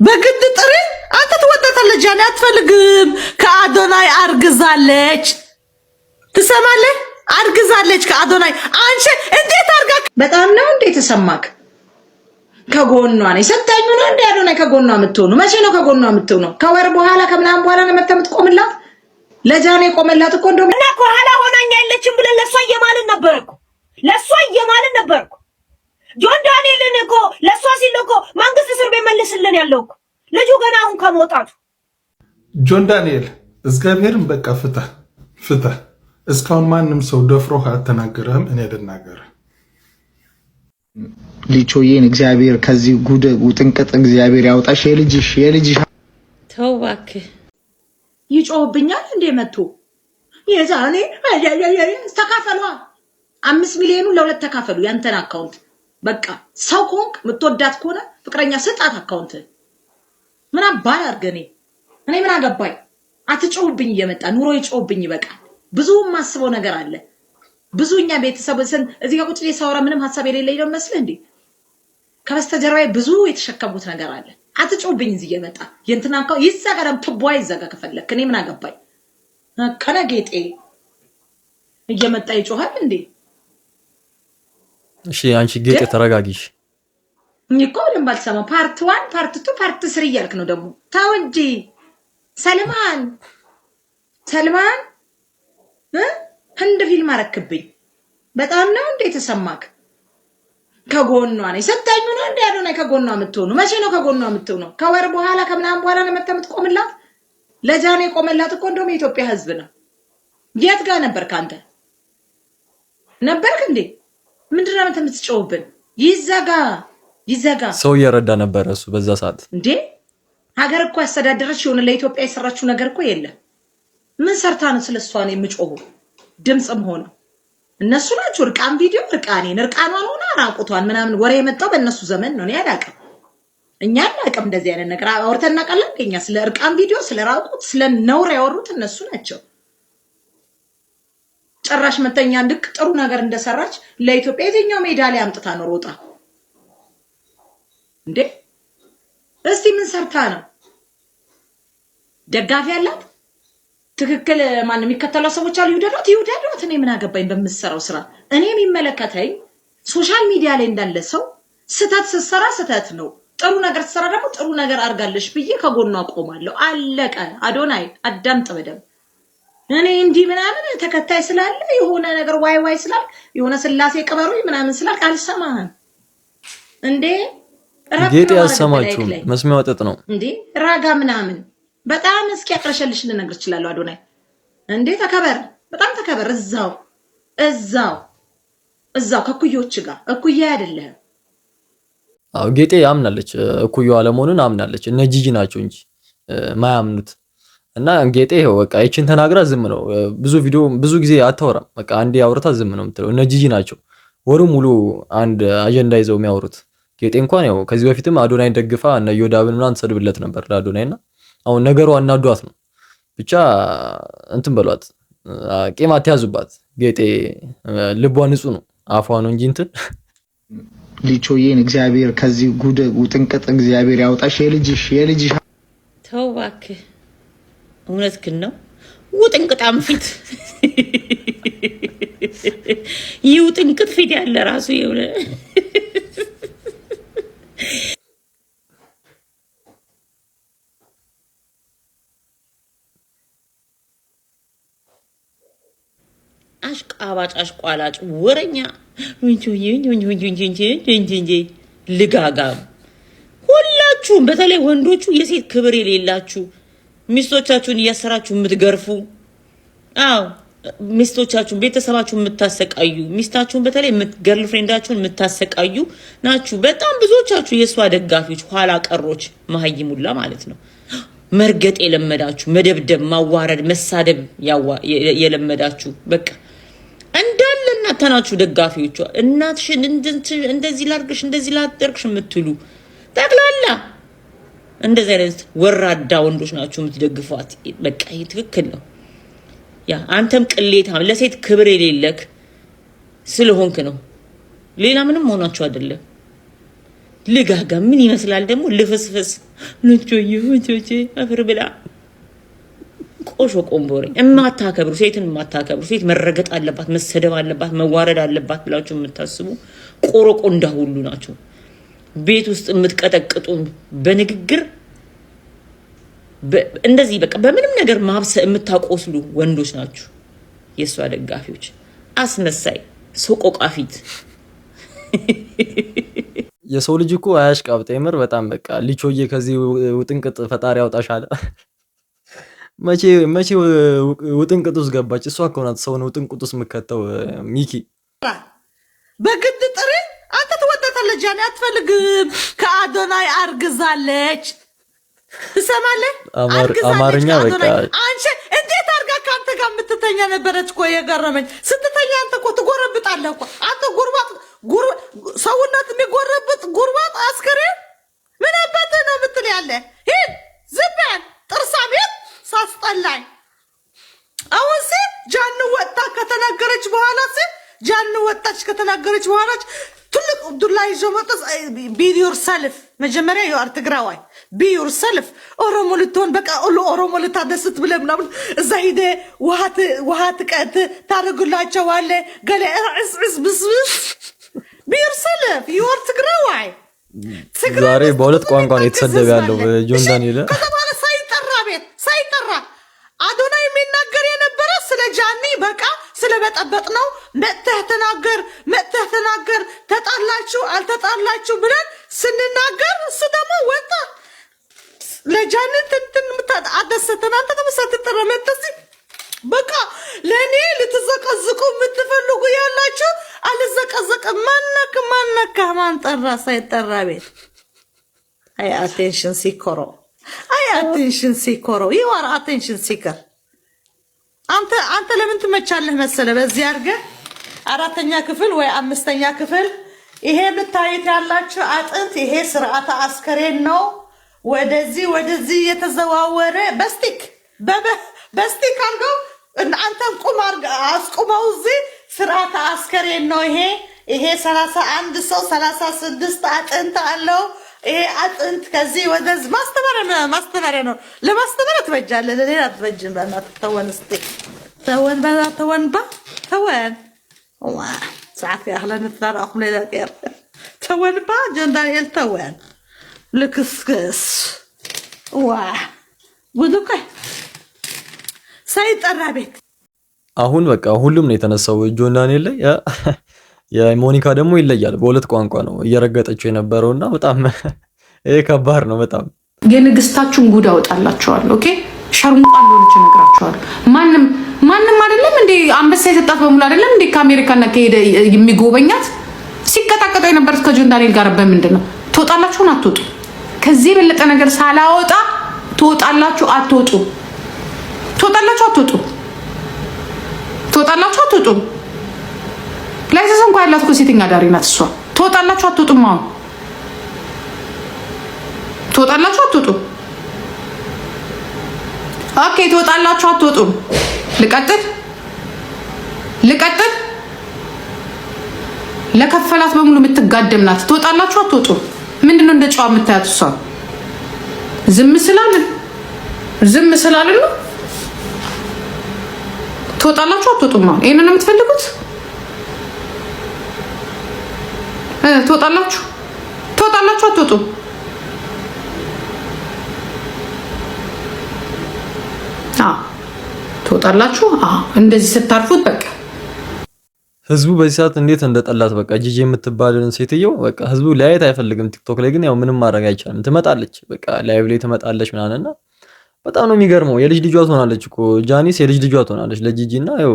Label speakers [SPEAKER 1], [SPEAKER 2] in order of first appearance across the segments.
[SPEAKER 1] በግድ ጥሪ አንተ ትወጣታለህ። ጃኒ አትፈልግም። ከአዶናይ አርግዛለች። ትሰማለህ? አርግዛለች ከአዶናይ። አንቺ እንዴት አርጋ በጣም ነው እንዴት ተሰማክ? ከጎኗ ነኝ ሰጣኝ ነው እንዴ አዶናይ ከጎኗ የምትሆኑ? መቼ ነው ከጎኗ የምትሆኑ? ከወር በኋላ ከምናምን በኋላ ነው የምትቆምላት። ለጃኒ ቆመላት እኮ እንደው እና ከኋላ ሆናኛ ያለችን ብለን ለሷ እየማልን ነበርኩ። ጆን ዳንኤልን እኮ ለሷ ሲል እኮ መንግስት እስር ቤት መልስልን ያለው እኮ ልጁ ገና አሁን ከመውጣቱ።
[SPEAKER 2] ጆን ዳንኤል እግዚአብሔርን በቃ ፍታ። እስካሁን ማንም ሰው ደፍሮህ አልተናገረህም። እኔ ልናገር
[SPEAKER 3] ሊቾዬን እግዚአብሔር ከዚህ ጉድ ውጥንቅጥ እግዚአብሔር ያውጣሽ። የልጅሽ
[SPEAKER 1] ተው እባክህ። ይጮህብኛል እንዴ መጥቶ የዛኔ ተካፈሉ 5 ሚሊዮኑ ለሁለት ተካፈሉ። ያንተን አካውንት በቃ ሰው ኮንክ ምትወዳት ከሆነ ፍቅረኛ ስጣት አካውንት። ምን አባል አርገኔ እኔ ምን አገባኝ? አትጮህብኝ እየመጣ ኑሮ ይጮህብኝ ይበቃል። ብዙ ማስበው ነገር አለ። ብዙኛ ቤተሰብን እዚህ ጋር ቁጭ ላይ ሳወራ ምንም ሐሳብ የሌለኝ ነው መስለ እንዴ? ከበስተጀርባዬ ብዙ የተሸከሙት ነገር አለ። አትጮህብኝ እዚህ እየመጣ የእንትናንካው ይዘጋም ትቧይ ይዘጋ ከፈለክ እኔ ምን አገባኝ? ከነጌጤ እየመጣ ይጮሃል እንዴ?
[SPEAKER 4] እሺ አንቺ ጌጤ ተረጋጊሽ።
[SPEAKER 1] እኮ ደም ባልሰማ ፓርት 1 ፓርት 2 ፓርት 3 እያልክ ነው ደግሞ። ታው እንጂ ሰልማን ህንድ ፊልም አረክብኝ። በጣም ነው እንዴ ተሰማክ? ከጎኗ ነኝ ሰጣኝ ነው እንዴ አዶናይ ከጎኗ የምትሆኑ? መቼ ነው ከጎኗ የምትሆኑ? ከወር በኋላ ከምናምን በኋላ ነው የምትቆምላት። ለጃኒ ቆመላት እኮ እንደውም የኢትዮጵያ ህዝብ ነው። የት ጋር ነበርክ አንተ? ነበርክ እንዴ? ምንድነው አንተ የምትጮህብን? ይዘጋ
[SPEAKER 4] ሰው እየረዳ ነበር እሱ በዛ ሰዓት
[SPEAKER 1] እንዴ። ሀገር እኮ ያስተዳደረች የሆነ ለኢትዮጵያ የሰራችው ነገር እኮ የለም። ምን ሰርታ ነው ስለሷ ነው የምጮሁ? ድምጽም ሆነ እነሱ ናቸው እርቃን ቪዲዮ እርቃኗን ሆነ ራቁቷን ምናምን ወሬ የመጣው በእነሱ ዘመን ነው። እኔ አላውቅም። እኛ አላውቅም እንደዚህ አይነት ነገር አውርተና ቀላል ከኛ ስለ እርቃን ቪዲዮ ስለ ራቁት ስለ ነውር ያወሩት እነሱ ናቸው። ጭራሽ መተኛ ልክ ጥሩ ነገር እንደሰራች ለኢትዮጵያ የትኛው ሜዳሊያ አምጥታ ነው ሮጣ እንዴ? እስቲ ምን ሰርታ ነው? ደጋፊ ያላት ትክክል ማን የሚከተለው ሰዎች አሉ። ይውደዷት እኔ ምን አገባኝ በምትሰራው ስራ። እኔ የሚመለከተኝ ሶሻል ሚዲያ ላይ እንዳለ ሰው ስተት ስትሰራ ስተት ነው፣ ጥሩ ነገር ስትሰራ ደግሞ ጥሩ ነገር አርጋለሽ ብዬ ከጎኗ ቆማለሁ። አለቀ። አዶናይ አዳምጥ በደምብ። እኔ እንዲህ ምናምን ተከታይ ስላለ የሆነ ነገር ዋይ ስላል የሆነ ስላሴ ቀበሩኝ ምናምን ስላል አልሰማህም እንዴ?
[SPEAKER 4] ጌጤ ያሰማችሁ መስሚያው ወጥጥ ነው
[SPEAKER 1] እንዴ? ራጋ ምናምን በጣም እስኪ ያቀረሸልሽ ልነግር ይችላል። አዶናይ እንዴ ተከበር፣ በጣም ተከበር። እዛው ከኩዮች ጋር እኩያ አይደለም።
[SPEAKER 4] አው ጌጤ ያምናለች፣ እኩያው አለመሆኑን አምናለች። እነ ጂጂ ናቸው እንጂ ማያምኑት። እና ጌጤ ይሄው በቃ እቺን ተናግራ ዝም ነው። ብዙ ጊዜ አታወራም። በቃ አንዴ አውርታ ዝም ነው የምትለው። እነ ጂጂ ናቸው ወሩ ሙሉ አንድ አጀንዳ ይዘው የሚያወሩት። ጌጤ እንኳን ያው ከዚህ በፊትም አዶናይን ደግፋ እነ ዮዳብን ምናምን ሰድብለት ነበር ለአዶናይና አሁን ነገሩ አናዷት ነው። ብቻ እንትን በሏት፣ ቂም አትያዙባት። ጌጤ ልቧ ንጹህ ነው፣ አፏ ነው እንጂ እንትን
[SPEAKER 3] ሊቾዬን እግዚአብሔር ከዚህ ጉድ ውጥንቅጥ እግዚአብሔር ያውጣሽ። የልጅሽ
[SPEAKER 5] ተው እባክህ፣ እውነትህን ነው። ውጥንቅጣም ፊት ይውጥንቅጥ ፊት ያለ ራሱ የሆነ አሽቃባጭ አሽቋላጭ ወረኛ ልጋጋም ሁላችሁም፣ በተለይ ወንዶቹ የሴት ክብር የሌላችሁ ሚስቶቻችሁን እያሰራችሁ የምትገርፉ፣ አዎ ሚስቶቻችሁን ቤተሰባችሁን የምታሰቃዩ፣ ሚስታችሁን በተለይ ገርል ፍሬንዳችሁን የምታሰቃዩ ናችሁ። በጣም ብዙዎቻችሁ የሷ ደጋፊዎች፣ ኋላ ቀሮች፣ መሀይሙላ ማለት ነው። መርገጥ የለመዳችሁ፣ መደብደብ፣ ማዋረድ፣ መሳደብ የለመዳችሁ በቃ እንዳለ እናታናችሁ ደጋፊዎቿ። እናትሽን እንደዚህ ላርግሽ እንደዚህ ላደርግሽ የምትሉ ጠቅላላ እንደዚህ አይነት ወራዳ ወንዶች ናችሁ የምትደግፏት። በቃ ይሄ ትክክል ነው። ያ አንተም ቅሌታም ለሴት ክብር የሌለክ ስለሆንክ ነው። ሌላ ምንም ሆናችሁ አይደለም። ልጋጋ ምን ይመስላል ደግሞ ልፍስፍስ ልጆዬ አፈር ብላ ቆሾ ቆምቦሬ እማታከብሩ ሴትን እማታከብሩ ሴት መረገጥ አለባት መሰደብ አለባት መዋረድ አለባት ብላችሁ የምታስቡ ቆሮቆ እንዳሁሉ ናችሁ ቤት ውስጥ የምትቀጠቅጡ በንግግር እንደዚህ በቃ በምንም ነገር ማብሰ የምታቆስሉ ወንዶች ናችሁ የሷ ደጋፊዎች አስመሳይ ሶቆቃፊት
[SPEAKER 4] የሰው ልጅ እኮ አያሽቃብጥ የምር በጣም በቃ ልጆዬ ከዚህ ውጥንቅጥ ፈጣሪ ያውጣሻል መቼ ውጥንቅጥ ውስጥ ገባች እሷ እኮ ናት ሰውን ውጥንቅጥ ውስጥ የምከተው ሚኪ
[SPEAKER 6] በግድ ጥሪ አንተ ትወጣታለህ ጃኒ አትፈልግም ከአዶናይ አርግዛለች ትሰማለህ
[SPEAKER 4] አማርኛ በቃ
[SPEAKER 6] አንቺ እንዴት አርጋ ካንተ ጋር የምትተኛ ነበረች እኮ የገረመኝ ስትተኛ አንተ እኮ ትጎረብጣለህ እኮ አንተ ጉርባጥ ሰውነት የሚጎረብጥ ጉርባጥ አስከሬን ምን አባተ ነው የምትል ያለ ሂድ ዝም ጥርሳም ሂድ ሳስጠላኝ አሁን ጃን ወጣ ከተናገረች በኋላ ጃን ወጣች ከተናገረች በኋላ ትልቅ ዱላ ይዞ መጣስ be yourself መጀመሪያ you are ትግራዋይ be yourself ኦሮሞ ልትሆን በቃ ኦሮሞ ልታደስት ብለህ ምናምን እዛ ሂደ ውሃት ቀት ታደርጉላቸዋለ ገለ ብስብስ be yourself you are ትግራዋይ
[SPEAKER 4] ዛሬ በሁለት ቋንቋ ነው የተሰደበ ያለው ጆን ዳንኤል
[SPEAKER 6] ከተባለ ሳይጠራ አዶናይ የሚናገር የነበረ ስለ ጃኒ በቃ ስለበጠበጥ ነው መጥተህ ተናገር ተጣላችሁ አልተጣላችሁ ብለን ስንናገር እሱ ደግሞ ወጣ ለጃኒ እንትን አደሰተና አንተ ተመሳተረ መጥተህ በቃ ለኔ ልትዘቀዝቁ የምትፈልጉ ያላችሁ አልዘቀዘቀ ማን ጠራ ሳይጠራ ቤት አይ attention seeker you are attention seeker አንተ ለምን ትመቻለህ መሰለ በዚህ አርገ አራተኛ ክፍል ወይ አምስተኛ ክፍል ይሄ ምታይት ያላችሁ አጥንት ይሄ ስርዓተ አስከሬን ነው ወደዚህ የተዘዋወረ በስቲክ አርገው አንተ ቁማር አስቁመው እዚህ ስርዓተ አስከሬን ነው ይሄ 31 ሰው 36 አጥንት አለው ይሄ አጥንት ከዚህ ወደዚህ ማስተማሪያ ነው ለማስተማሪያ ትበጃለህ ለሌላ አትበጅም በእናትህ ተወን ሰዓት ያህለን ተራራኹም ሌላ ቀር ተወን ጆን ዳንኤል ተወን ልክስክስ ወዱከ ሳይጠራ ቤት
[SPEAKER 4] አሁን በቃ ሁሉም ነው የተነሳው ጆን ዳንኤል ላይ የሞኒካ ደግሞ ይለያል በሁለት ቋንቋ ነው እየረገጠችው የነበረውና በጣም ይሄ ከባድ ነው በጣም
[SPEAKER 7] የንግስታችሁን ጉድ አወጣላችኋለሁ ኦኬ ሸርሙጣ እንደሆነች ነግራችኋለሁ ማንንም አይደለም እንዴ አንበሳ የሰጣት በሙሉ አይደለም እንዴ ከአሜሪካና ከሄደ የሚጎበኛት ሲቀጣቀጣ የነበረው ከጆን ዳንኤል ጋር በምንድነው ተወጣላችሁን አትወጡ ከዚህ በለጠ ነገር ሳላወጣ ተወጣላችሁ አትወጡ ላይሰንስ እንኳን ያላት እኮ ሴተኛ ዳሪ ናት እሷ ተወጣላችሁ አትወጡም አሁን ተወጣላችሁ አትወጡ ኦኬ ተወጣላችሁ አትወጡም ልቀጥል ለከፈላት በሙሉ የምትጋደም ናት ተወጣላችሁ አትወጡ ምንድነው እንደ ጨዋ የምታያት እሷ ዝም ስላልን ነው ተወጣላችሁ አትወጡም አሁን ይሄንን ነው የምትፈልጉት ተወጣላችሁ አትወጡ ተወጣላችሁ እንደዚህ ስታርፉት በቃ
[SPEAKER 4] ህዝቡ በዚህ ሰዓት እንዴት እንደጠላት በቃ ጂጂ የምትባልን ሴትየው በቃ ህዝቡ ላይት አይፈልግም ቲክቶክ ላይ ግን ያው ምንም ማድረግ አይቻልም ትመጣለች በቃ ላይቭ ላይ ትመጣለች ምናንና በጣም ነው የሚገርመው የልጅ ልጇ ትሆናለች እኮ ጃኒስ የልጅ ልጇ ትሆናለች ለጂጂና ያው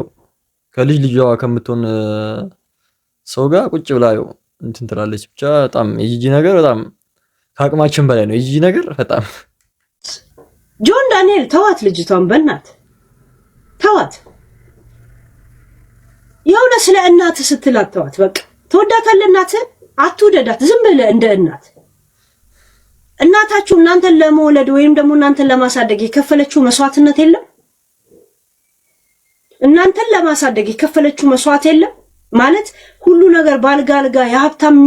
[SPEAKER 4] ከልጅ ልጇ ከምትሆን ሰው ጋር ቁጭ ብላ ያው እንትን ትላለች ብቻ በጣም የጂጂ ነገር በጣም ከአቅማችን በላይ ነው የጂጂ ነገር በጣም
[SPEAKER 1] ጆን ዳንኤል ተዋት ልጅቷን በእናት ተዋት የሆነ ስለ እናት ስትላት ተዋት በቃ ተወዳታለህ እናትህ አትውደዳት ዝም ብለህ እንደ እናታችሁ እናንተን ለመውለድ ወይም ደግሞ እናንተን ለማሳደግ የከፈለችው መስዋዕትነት የለም እናንተን ለማሳደግ የከፈለችው መስዋዕት የለም ማለት ሁሉ ነገር ባልጋ የሀብታም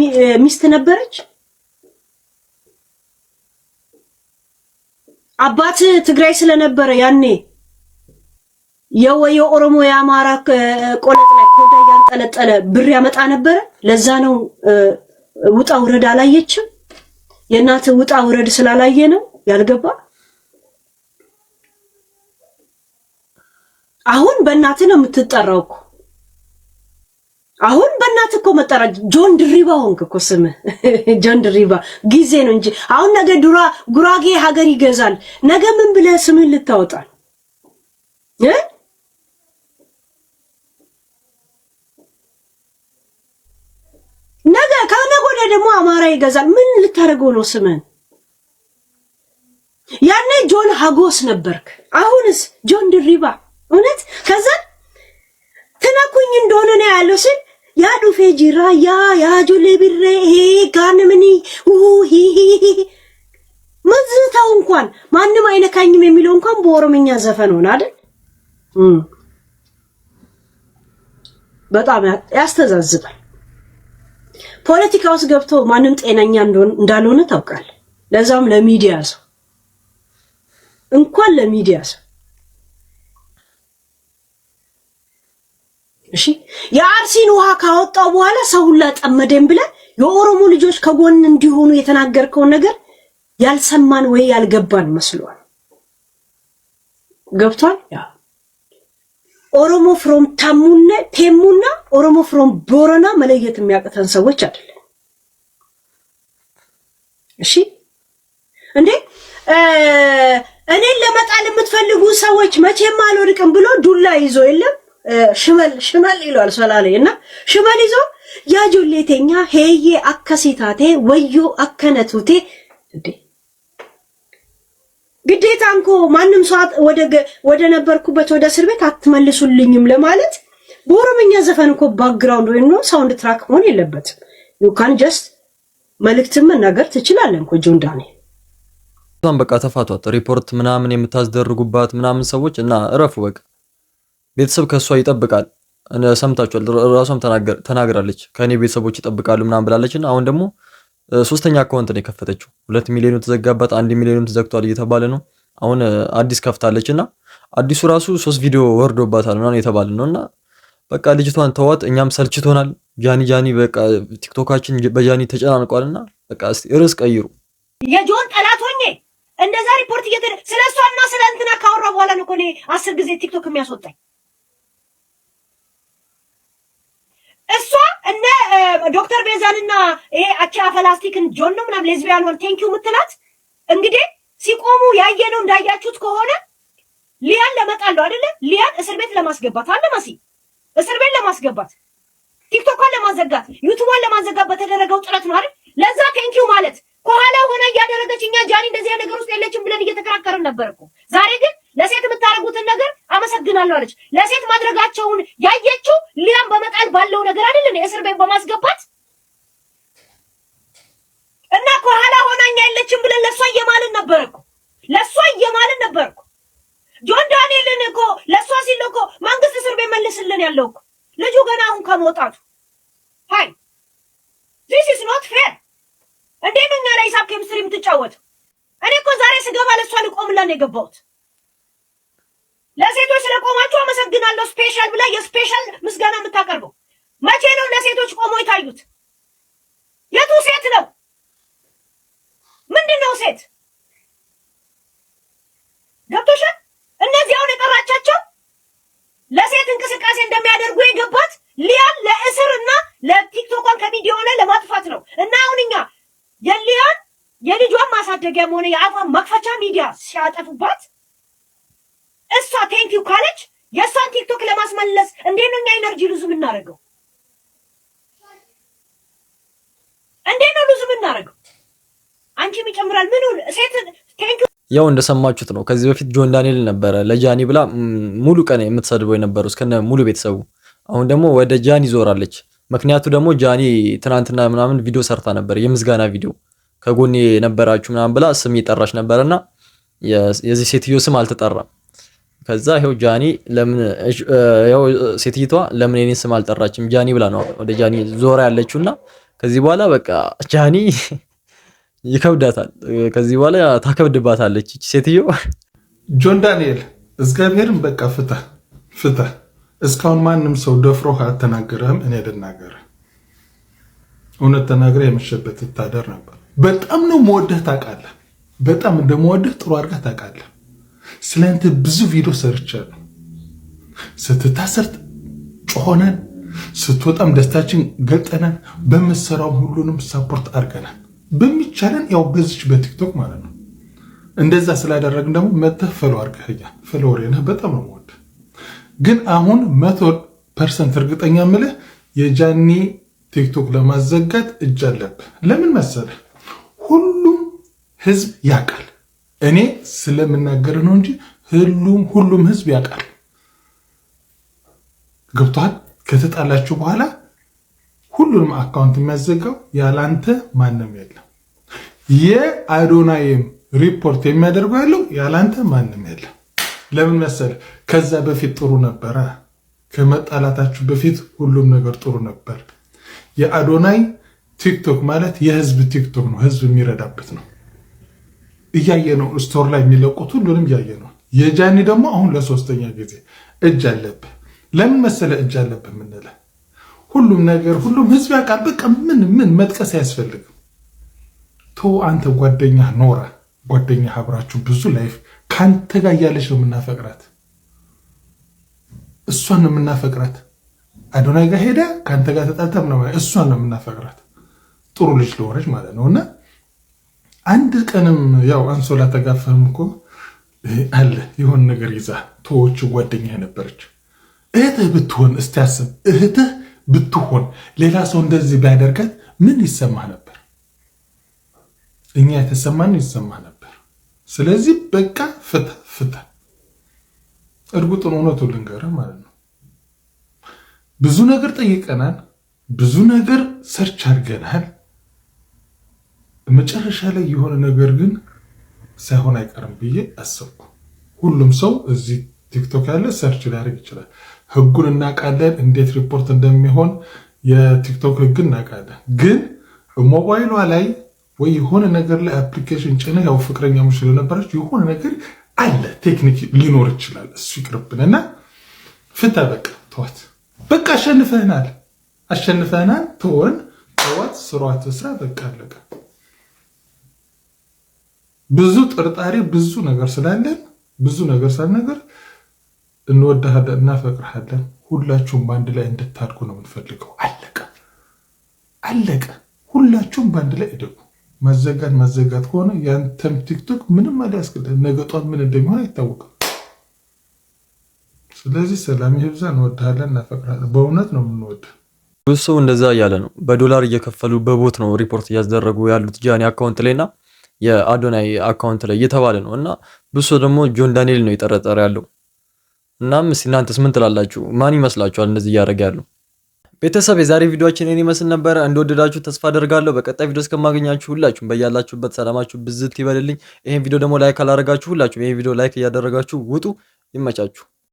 [SPEAKER 1] ሚስት ነበረች
[SPEAKER 8] አባት ትግራይ ስለነበረ ያኔ የኦሮሞ የአማራ ቆለጥ ላይ ኮዳ ያንጠለጠለ ብር ያመጣ ነበር። ለዛ ነው ውጣ ውረድ አላየችም። የእናት ውጣ ውረድ ስላላየ ነው ያልገባ። አሁን በእናት ነው የምትጠራው እኮ። አሁን በእናት እኮ መጠራ ጆን ድሪባ ሆንክ እኮ ስምህ ጆን ድሪባ። ጊዜ ነው እንጂ አሁን ነገ ጉራጌ ሀገር ይገዛል። ነገ ምን ብለህ ስምህን ልታወጣል? ነገ ከነገ ወዲያ ደግሞ አማራ ይገዛል። ምን ልታደርገው ነው ስምህን? ያኔ ጆን ሀጎስ ነበርክ፣ አሁንስ ጆን ድሪባ። እውነት ከዛ ተናኩኝ እንደሆነ ነው ያለው ሲል ያ ዱፌ ጂራ ያ ጆሌ ቢሬ ጋንምኒ መዝታው እንኳን ማንም አይነካኝም የሚለው እንኳን በኦሮምኛ ዘፈን ሆነ አይደል? በጣም ያስተዛዝባል። ፖለቲካ ውስጥ ገብቶ ማንም ጤነኛ እንዳልሆነ ታውቃለህ። ለዛም ለሚዲያ ሰው እንኳን ለሚዲያ ሰው እሺ የአርሲን ውሃ ካወጣው በኋላ ሰው ሁላ ጠመደን ብለ የኦሮሞ ልጆች ከጎን እንዲሆኑ የተናገርከው ነገር ያልሰማን ወይ ያልገባን መስሏል። ገብቷል? ያ ኦሮሞ ፍሮም ቴሙና ኦሮሞ ፍሮም ቦረና መለየት የሚያቅተን ሰዎች አይደለም። እሺ እንዴ እኔን ለመጣል የምትፈልጉ ሰዎች መቼም አልወድቅም ብሎ ዱላ ይዞ የለም ሽመል ይሏል ሰላሌ እና ሽመል ይዞ ያጆሌቴኛ ሄዬ አከሲታቴ ወዮ አከነቱቴ እንዴ ግዴታ እንኮ ማንም ሰዓት ወደ ነበርኩበት ወደ እስር ቤት አትመልሱልኝም ለማለት በኦሮምኛ ዘፈን እኮ ባክግራውንድ ወይ ነው ሳውንድ ትራክ መሆን የለበትም። you can just መልእክትም መናገር ትችላለህ እንኮ ጆን ዳንኤል።
[SPEAKER 4] በቃ ተፋቷት። ሪፖርት ምናምን የምታስደርጉባት ምናምን ሰዎች እና እረፉ በቃ። ቤተሰብ ከሷ ይጠብቃል። ሰምታችኋል። ራሷም ተናግራለች። ከኔ ቤተሰቦች ይጠብቃሉ ምናምን ብላለችና አሁን ደግሞ ሶስተኛ አካውንት ነው የከፈተችው። 2 ሚሊዮን ተዘጋባት፣ 1 ሚሊዮን ተዘግቷል እየተባለ ነው። አሁን አዲስ ከፍታለችና አዲሱ ራሱ 3 ቪዲዮ ወርዶባታል ምናምን የተባለ ነውና በቃ ልጅቷን ተዋት። እኛም ሰልችቶናል። ጃኒ በቃ ቲክቶካችን በጃኒ ተጨናንቋልና በቃ እስቲ ርዕስ ቀይሩ።
[SPEAKER 8] የጆን ጠላት ሆኜ እንደዛ ሪፖርት ስለሷና ስለ እንትና ካወራ በኋላ ነው እኮ 10 ጊዜ ቲክቶክ የሚያስወጣኝ። እሷ እነ ዶክተር ቤዛንና አቻ ፕላስቲክን ጆን ነው ምናምን ሌዝቢያን ሆን ቴንኪው ምትላት እንግዲህ ሲቆሙ ያየነው እንዳያችሁት ከሆነ ሊያን ለመጣል ነው አይደለ? ሊያን እስር ቤት ለማስገባት አለ መሲ እስር ቤት ለማስገባት ቲክቶክን ለማዘጋት ዩቲዩብን ለማዘጋት በተደረገው ጥረት ነው አይደል? ለዛ ቴንኪው ማለት ከኋላ ሆነ እያደረገች እኛ ጃኒ እንደዚህ ነገር ውስጥ የለችም ብለን እየተከራከርን ነበር እኮ። ዛሬ ግን ለሴት የምታረጉትን ነገር አመሰግናለሁ አለች። ለሴት ማድረጋቸውን ያየችው ሊያን በመጣል ባለው ነገር አይደል? እስር ቤት በማስገባት እና ከኋላ ሆና እኛ የለችም ብለን ለሷ እየማልን ነበር እኮ። ጆን ዳንኤልን እኮ ለሷ ሲል እኮ መንግስት እስር ቤት መልስልን ያለው እኮ ልጁ ገና አሁን ከመውጣቱ ሃይ this is not fair። እንዴት ነው እኛ ላይ ሂሳብ ኬሚስትሪ የምትጫወተው? እኔ እኮ ዛሬ ስገባ ለሷ ልቆምላት ነው የገባሁት። ለሴቶች ስለቆማችሁ አመሰግናለሁ ስፔሻል ብላ የስፔሻል ምስጋና የምታቀርበው መቼ ነው? ለሴቶች ቆሞ የታዩት የቱ ሴት ነው? ምንድነው ሴት? ገብቶሻል? እነዚህ አሁን የጠራቻቸው ለሴት እንቅስቃሴ እንደሚያደርጉ የገባት ሊያን ለእስርና ለቲክቶኳን ከቪዲዮ ላይ ለማጥፋት ነው። እና አሁን እኛ የሊያን የልጇን ማሳደጊያም ሆነ የአፏን መክፈቻ ሚዲያ ሲያጠፉባት እሷ ቴንኪው ካለች የእሷን ቲክቶክ ለማስመለስ እንዴት ነው እኛ ኢነርጂ ሉዝ የምናደርገው? እንዴት ነው ሉዝ የምናደርገው? አንቺም ይጨምራል። ምን ሴት ቴንኪው
[SPEAKER 4] ያው እንደሰማችሁት ነው። ከዚህ በፊት ጆን ዳንኤል ነበረ ለጃኒ ብላ ሙሉ ቀን የምትሰድበው የነበረው እስከነ ሙሉ ቤተሰቡ። አሁን ደግሞ ወደ ጃኒ ዞራለች። ምክንያቱ ደግሞ ጃኒ ትናንትና ምናምን ቪዲዮ ሰርታ ነበር፣ የምስጋና ቪዲዮ ከጎኔ ነበራችሁ ምናምን ብላ ስም እየጠራች ነበርና የዚህ ሴትዮ ስም አልተጠራም። ከዛ ይሄው ጃኒ ለምን ያው ሴትይቷ ለምን የኔን ስም አልጠራችም ጃኒ ብላ ነው ወደ ጃኒ ዞራ ያለችውና ከዚህ በኋላ በቃ ጃኒ ይከብዳታል። ከዚህ በኋላ ታከብድባታለች እቺ ሴትዮ።
[SPEAKER 2] ጆን ዳንኤል እግዚአብሔርን በቃ ፍታ። እስካሁን ማንም ሰው ደፍሮህ አልተናገረህም። እኔ ልናገር፣ እውነት ተናግረህ የመሸበት ታደር ነበር። በጣም ነው መወደህ ታውቃለህ። በጣም እንደምወደህ ጥሩ አድርገህ ታውቃለህ። ስለአንተ ብዙ ቪዲዮ ሰርቻለሁ። ስትታሰር ጮሆነን፣ ስትወጣም ደስታችን ገልጠናል። በምትሰራው ሁሉንም ሰፖርት አድርገናል። በሚቻለን ያው በዚች በቲክቶክ ማለት ነው። እንደዛ ስላደረግን ደግሞ መተህ ፈሎ አድርገኸኛል። ፈሎ ወሬነህ በጣም ነው የምወደህ። ግን አሁን 100% እርግጠኛ ምልህ የጃኒ ቲክቶክ ለማዘጋት እጅ አለብህ። ለምን መሰለህ? ሁሉም ህዝብ ያውቃል። እኔ ስለምናገር ነው እንጂ ሁሉም ህዝብ ያውቃል። ገብቶሃል? ከተጣላችሁ በኋላ ሁሉንም አካውንት የሚያዘጋው ያላንተ ማንም የለም። የአዶናይም ሪፖርት የሚያደርገው ያለው ያላንተ ማንም የለም። ለምን መሰለህ? ከዛ በፊት ጥሩ ነበረ። ከመጣላታችሁ በፊት ሁሉም ነገር ጥሩ ነበር። የአዶናይ ቲክቶክ ማለት የህዝብ ቲክቶክ ነው። ህዝብ የሚረዳበት ነው። እያየ ነው። ስቶር ላይ የሚለቁት ሁሉንም እያየ ነው። የጃኒ ደግሞ አሁን ለሶስተኛ ጊዜ እጅ አለብህ። ለምን መሰለህ እጅ አለብህ የምንለው? ሁሉም ነገር ሁሉም ህዝብ ያውቃል። በቃ ምን መጥቀስ አያስፈልግም። አንተ ጓደኛህ ኖራ ጓደኛህ አብራችሁ ብዙ ላይፍ ካንተ ጋር እያለች ነው የምናፈቅራት። እሷን ነው የምናፈቅራት። አዶናይ ጋር ሄደ ካንተ ጋር ተጣልተም ነው እሷን ነው የምናፈቅራት። ጥሩ ልጅ ለሆነች ማለት ነውና አንድ ቀንም ያው አንሶላ ተጋፈህም እኮ አለ የሆነ ነገር ይዛ ተወች። ጓደኛህ ነበረች። እህትህ ብትሆን እስቲ አስብ። እህትህ ብትሆን ሌላ ሰው እንደዚህ ቢያደርጋት ምን ይሰማህ ነበር? እኛ የተሰማን ይሰማህ ነበር። ስለዚህ በቃ ፍታ። እርግጡን እውነቱን ልንገርህ ማለት ነው። ብዙ ነገር ጠይቀናል። ብዙ ነገር ሰርች አድርገናል። መጨረሻ ላይ የሆነ ነገር ግን ሳይሆን አይቀርም ብዬ አሰብኩ። ሁሉም ሰው እዚህ ቲክቶክ ያለ ሰርች ሊያደርግ ይችላል። ህጉን እናውቃለን፣ እንዴት ሪፖርት እንደሚሆን የቲክቶክ ህግ እናውቃለን። ግን ሞባይሏ ላይ ወይ የሆነ ነገር ላይ አፕሊኬሽን ጭነህ ያው ፍቅረኛሞች ስለነበረች የሆነ ነገር አለ ቴክኒክ ሊኖር ይችላል። እሱ ይቅርብንና ፍታ። በቃ ተዋት። በቃ አሸንፈናል። ተዋት። ስሯት ስራ። በቃ አለቀ። ብዙ ጥርጣሬ ብዙ ነገር ስላለን እንወድሃለን፣ እናፈቅርሃለን። ሁላችሁም በአንድ ላይ እንድታድጉ ነው የምንፈልገው። አለቀ። ሁላችሁም በአንድ ላይ እደጉ። ማዘጋት ከሆነ ያንተም ቲክቶክ ምንም አላስከለ ነገ ጧት ምን እንደሚሆን አይታወቅም። ስለዚህ ሰላም ይብዛ። እንወድሃለን፣ እናፈቅርሃለን። በእውነት ነው የምንወድህ።
[SPEAKER 4] ብዙ ሰው እንደዛ እያለ ነው። በዶላር እየከፈሉ በቦት ነው ሪፖርት እያስደረጉ ያሉት ጃኒ አካውንት ላይና የአዶናይ አካውንት ላይ እየተባለ ነው። እና ብዙ ሰው ደግሞ ጆን ዳንኤል ነው የጠረጠረ ያለው። እናም እናንተስ ምን ትላላችሁ? ማን ይመስላችኋል እንደዚህ እያደረገ ያለው? ቤተሰብ የዛሬ ቪዲዮአችን እኔ መስል ነበር። እንደወደዳችሁ ተስፋ አደርጋለሁ። በቀጣይ ቪዲዮ እስከማገኛችሁ ሁላችሁም በያላችሁበት ሰላማችሁ ብዝት ይበልልኝ። ይሄን ቪዲዮ ደግሞ ላይክ አላደረጋችሁ ሁላችሁም ይሄን ቪዲዮ ላይክ እያደረጋችሁ ውጡ። ይመቻችሁ።